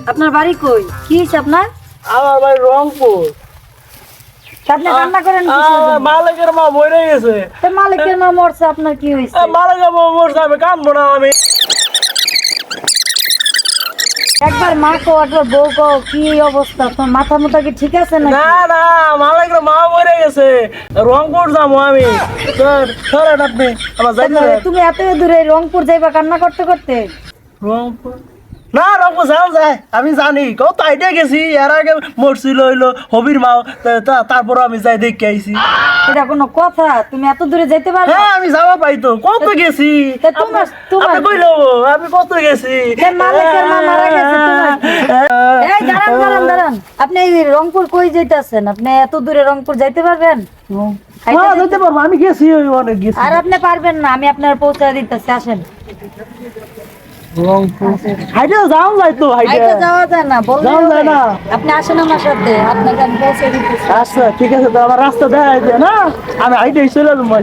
আপনার বাড়ি কই? কি হইছে আপনার? আমার বাড়ি রংপুর। আপনি কান্না করেন কি? মালিকের মা মরে গেছে। মালিকের মা মরছে, আপনার কি হইছে? মালিকের মা মরছে, আমি কাঁদবো না। আমি একবার মা কো, একবার বউ কো, কি অবস্থা? তোমার মাথা মুথা কি ঠিক আছে না? না না, মালিকের মা মরে গেছে। রংপুর যাবো আমি। সরেন আপনি, আমার যাইতে হবে। তুমি এত দূরে রংপুর যাইবা কান্না করতে করতে? রংপুর না, রংপুর যাওয়া যায়, আমি জানি। কত আইডিয়া গেছি, এর আগে মরছিল হইলো হবির মা, তারপর আমি যাই দেখে আইছি। এটা কোনো কথা? তুমি এত দূরে যাইতে পারবে? হ্যাঁ, আমি যাওয়া পাইতো, কত গেছি। আপনি কইলো আমি কত গেছি। মালিকের মা মারা গেছে এই দাঁড়ান দাঁড়ান দাঁড়ান, আপনি এই রংপুর কই যাইতেছেন? আপনি এত দূরে রংপুর যাইতে পারবেন? হ্যাঁ, যেতে পারবো, আমি গেছি, অনেক গেছি। আর আপনি পারবেন না, আমি আপনার পৌঁছে দিতেছি, আসেন। হাইটে যাওয়া যায় তো, হাইটে যাওয়া যায় না, যাওয়া যায় না। আপনি আসেন আমার সাথে, আপনাকে আমি পৌঁছে দিতেছি। আচ্ছা ঠিক আছে, তো আমার রাস্তা দেখা যায় না, আমি হাইটে চলে যাবো।